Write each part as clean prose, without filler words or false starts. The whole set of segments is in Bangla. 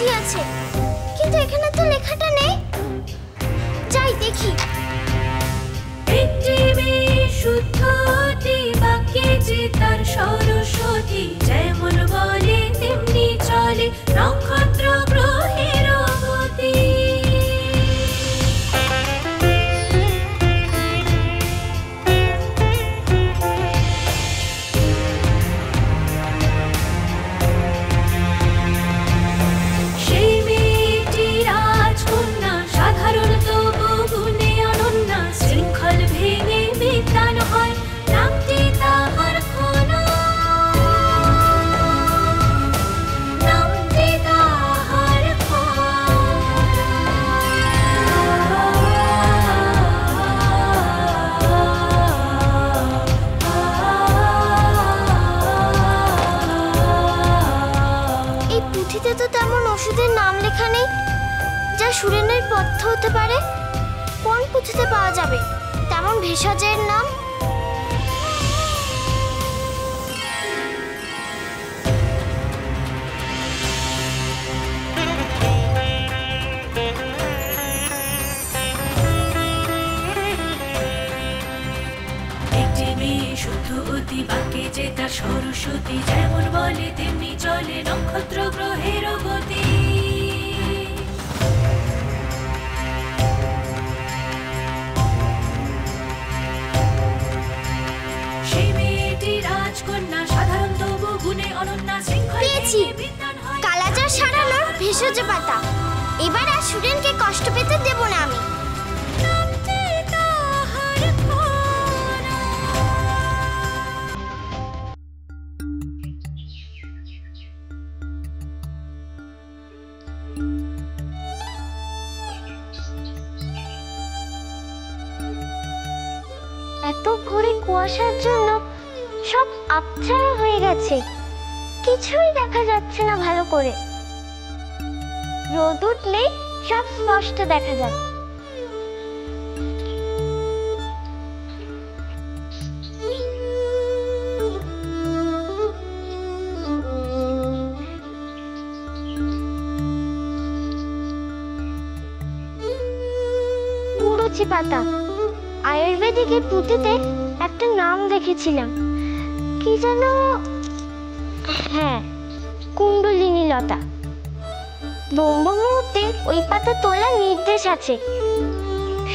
চিঠি আছে, কিন্তু এখানে তো লেখাটা নেই। যাই দেখি। শুদ্ধতি বাক্যে যে তার সরস্বতী, যেমন বলে তেমনি চলে নক্ষত্র গ্রহের গতি। সেই মেয়েটি রাজকন্যা, সাধারণ তবু গুণে অনন্যা, শৃঙ্খল ভেঙে বিদ্বান হয়, নামটি তাহার খনা, নামটি তাহার এই পুঁথিতে তো তেমন ওষুধের নাম লেখা নেই, যা সুরেনের পথ্য হতে পারে। কোন পুঁথিতে পাওয়া যাবে তেমন ভেষজের নাম? একটি মেয়ে শুদ্ধতি বাক্যে যে তার সরস্বতী, যেমন বলে তেমনি চলে নক্ষত্র গ্রহের গতি। সেই মেয়েটি রাজকন্যা, সাধারণ তবু গুণে অনন্যা, শৃঙ্খল ভেঙে বিদ্বান হয়। কালাজার সারানোর ভেষজ পাতা। এবার আর সুরেনকে কষ্ট পেতে দেব না আমি। এত ভোরে কুয়াশার জন্য সব আবছায়া হয়ে গেছে, কিছুই দেখা যাচ্ছে না ভালো করে। রোদ উঠলে সব স্পষ্ট দেখা যায়। কুড়ুচি পাতা। আয়ুর্বেদিকের পুঁথিতে একটা নাম দেখেছিলাম, কি যেন, হ্যাঁ, কুণ্ডলিনী লতা। ব্রহ্ম মুহূর্তে ওই পাতা তোলার নির্দেশ আছে,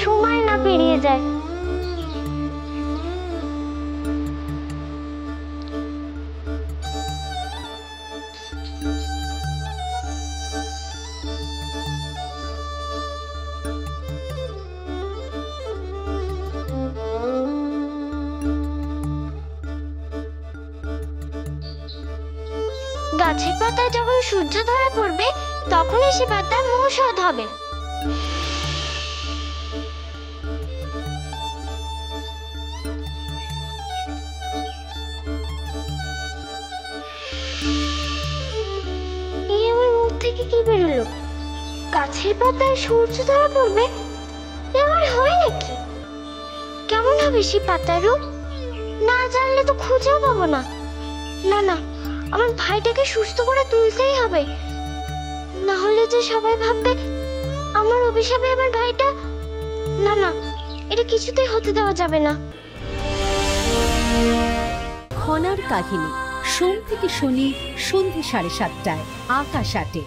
সময় না পেরিয়ে যায়। গাছের পাতায় যখন সূর্য ধরা পড়বে, তখনই সে পাতার মৌষধ হবে। এই আমার মুখ থেকে কি বেরোলো? গাছের পাতায় সূর্য ধরা পড়বে? এবার হয় নাকি? কেমন হবে সে পাতার রূপ? না জানলে তো খুঁজেও পাবো না। না না, আমার ভাইটাকে সুস্থ করে তুলতেই হবে, না হলে যে সবাই ভাববে আমার অভিশাপে আমার ভাইটা। না না, এটা কিছুতেই হতে দেওয়া যাবে না। খনার কাহিনী, সোম থেকে শনি সন্ধ্যে 7:30টায়, আকাশ 8-এ।